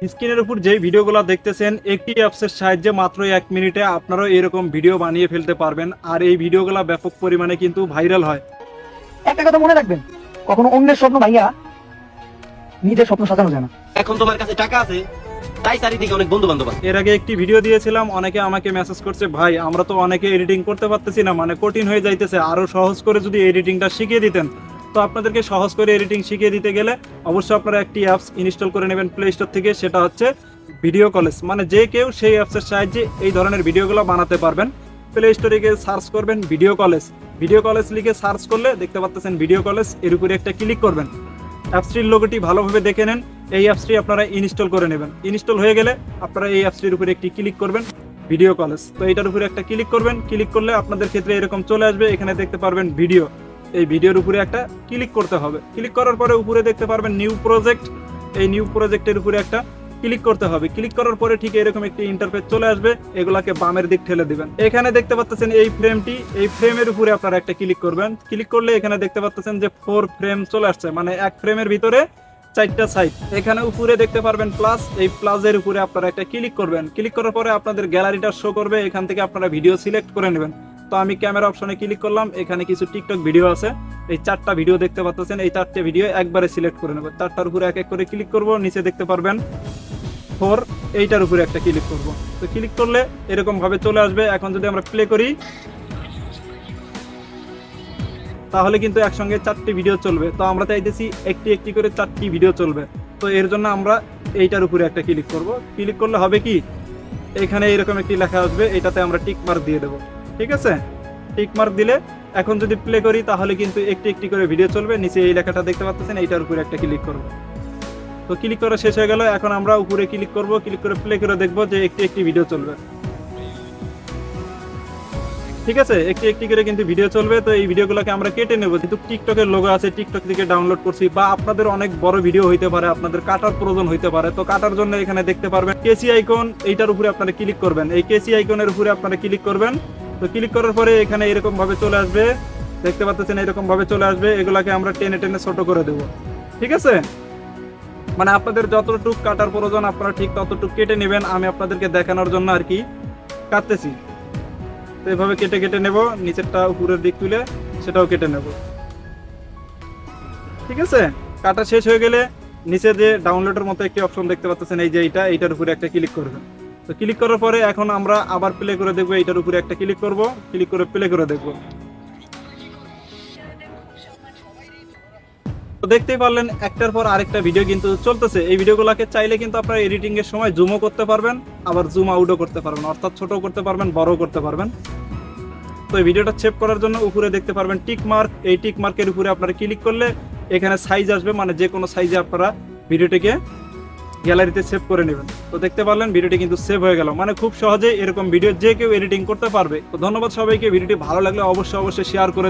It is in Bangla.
স্ক্রিনের উপর যেই ভিডিওগুলো দেখতেছেন একটি অ্যাপসের সাহায্যে মাত্র 1 মিনিটে আপনারাও এরকম ভিডিও বানিয়ে ফেলতে পারবেন। আর এই ভিডিওগুলো ব্যাপক পরিমাণে কিন্তু ভাইরাল হয়। একটা কথা মনে রাখবেন, কখনো অন্যের স্বপ্ন ভাইয়া নিজের স্বপ্ন সাজানো যায় না। এখন তোমার কাছে টাকা আছে তাই চারিদিকে অনেক বন্ধু বান্ধব আছে। এর আগে একটি ভিডিও দিয়েছিলাম, অনেকে আমাকে মেসেজ করছে, ভাই আমরা তো অনেকে এডিটিং করতে পারতেছি না, মানে কঠিন হয়ে যাইতেছে, আরো সহজ করে যদি এডিটিংটা শিখিয়ে দিতেন। তো আপনাদেরকে সহজ করে এডিটিং শিখিয়ে দিতে গেলে অবশ্যই আপনারা একটি অ্যাপস ইনস্টল করে নেবেন প্লে স্টোর থেকে, সেটা হচ্ছে ভিডিও কলেজ। মানে যে কেউ সেই অ্যাপসের সাহায্যে এই ধরনের ভিডিওগুলো বানাতে পারবেন। প্লে স্টোরে গিয়ে সার্চ করবেন ভিডিও কলেজ, ভিডিও কলেজ লিখে সার্চ করলে দেখতে পাচ্ছেন ভিডিও কলেজ, এর উপরে একটা ক্লিক করবেন। অ্যাপসটির লোগোটি ভালোভাবে দেখে নেন, এই অ্যাপসটি আপনারা ইনস্টল করে নেবেন। ইনস্টল হয়ে গেলে আপনারা এই অ্যাপসটির উপরে একটি ক্লিক করবেন, ভিডিও কলেজ। তো এটার উপরে একটা ক্লিক করবেন, ক্লিক করলে আপনাদের ক্ষেত্রে এরকম চলে আসবে, এখানে দেখতে পারবেন ভিডিও। এই ভিডিওর উপরে একটা ক্লিক করতে হবে, ক্লিক করার পরে উপরে দেখতে পারবেন নিউ প্রজেক্ট, এই নিউ প্রজেক্টের উপরে একটা ক্লিক করতে হবে। ক্লিক করার পরে ঠিক এরকম একটি ইন্টারফেস চলে আসবে, এগুলাকে বামের দিক ঠেলে দিবেন। এখানে দেখতে পাচ্ছেন এই ফ্রেমটি, এই ফ্রেমের উপরে আপনারা একটা ক্লিক করবেন। ক্লিক করলে এখানে দেখতে পাচ্ছেন যে 4 ফ্রেম চলে আসছে, মানে এক ফ্রেমের ভিতরে 4টা সাইড। এখানে উপরে দেখতে পারবেন প্লাস, এই প্লাসের উপরে আপনারা একটা ক্লিক করবেন। ক্লিক করার পরে আপনাদের গ্যালারিটা শো করবে, এখান থেকে আপনারা ভিডিও সিলেক্ট করে নেবেন। তো আমি ক্যামেরা অপশনে ক্লিক করলাম, এখানে কিছু টিকটক ভিডিও আছে, এই 4টা ভিডিও দেখতে পাচ্ছেন, এই 4টে ভিডিও একবারে সিলেক্ট করে নেবেন। 4টার উপরে এক এক করে ক্লিক করব, নিচে দেখতে পারবেন 4, এইটার উপরে একটা ক্লিক করব। তো ক্লিক করলে এরকম ভাবে চলে আসবে। এখন যদি আমরা প্লে করি তাহলে কিন্তু একসঙ্গে 4টি ভিডিও চলবে। তো আমরা চাইতেছি একটি একটি করে 4টি ভিডিও চলবে। তো এর জন্য আমরা এইটার উপরে একটা ক্লিক করব। ক্লিক করলে হবে কি, এখানে এরকম একটি লেখা আসবে, এটাতে আমরা টিক মার্ক দিয়ে দেবো। ঠিক আছে, টিক মার্ক দিলে এখন যদি প্লে করি তাহলে কিন্তু একটি একটি করে ভিডিও চলবে। নিচে এই লেখাটা দেখতে পাচ্ছেন, এইটার উপরে একটা ক্লিক করব। তো ক্লিক করা শেষ হয়ে গেল, এখন আমরা উপরে ক্লিক করব, ক্লিক করে প্লে করে দেখব যে একটি একটি ভিডিও চলবে। ঠিক আছে, একটি একটি করে কিন্তু ভিডিও চলবে। তো এই ভিডিওগুলোকে আমরা কেটে নেব, যেহেতু টিকটকের লোগো আছে, টিকটক থেকে ডাউনলোড করছি, বা আপনাদের অনেক বড় ভিডিও হইতে পারে, আপনাদের কাটার প্রয়োজন হইতে পারে। তো কাটার জন্য এখানে দেখতে পারবেন কেসি আইকন, এইটার উপরে আপনারা ক্লিক করবেন। এই কেসি আইকনের উপরে আপনারা ক্লিক করবেন। তো ক্লিক করার পরে এখানে এরকম ভাবে চলে আসবে, দেখতে পাচ্ছেন এরকম ভাবে চলে আসবে। এগুলাকে আমরা টেনে টেনে ছোট করে দেব। ঠিক আছে, মানে আপনাদের যতটুকু কাটার প্রয়োজন আপনারা ঠিক ততটুকু কেটে নেবেন। আমি আপনাদেরকে দেখানোর জন্য আর কি কাটতেছি। তো এভাবে কেটে কেটে নেব, নিচেরটা উপরের দিক তুলে সেটাও কেটে নেব। ঠিক আছে, কাটা শেষ হয়ে গেলে নিচে যে ডাউনলোডের মতো একটি অপশন দেখতে পাচ্ছেন, এই যে এইটার উপরে একটা ক্লিক করবেন। তো ক্লিক করার পরে এখন আমরা আবার প্লে করে দেখবো, এইটার উপরে একটা ক্লিক করব, ক্লিক করে প্লে করে দেখবো। তো দেখতেই পারলেন একটার পর আরেকটা ভিডিও কিন্তু চলতেছে। এই ভিডিওগুলোকে চাইলে কিন্তু আপনারা এডিটিং এর সময় জুমও করতে পারবেন, আবার জুম আউটও করতে পারবেন, অর্থাৎ ছোটও করতে পারবেন, বড়ও করতে পারবেন। তো এই ভিডিওটা সেভ করার জন্য উপরে দেখতে পারবেন টিক মার্ক, এই টিক মার্কের উপরে আপনারা ক্লিক করলে এখানে সাইজ আসবে, মানে যে কোনো সাইজে আপনারা ভিডিওটিকে গ্যালারিতে সেভ করে নেবেন। তো দেখতে পারলেন ভিডিওটি কিন্তু সেভ হয়ে গেল। মানে খুব সহজে এরকম ভিডিও যে কেউ এডিটিং করতে পারবে। তো ধন্যবাদ সবাইকে, ভিডিওটি ভালো লাগলে অবশ্যই শেয়ার করে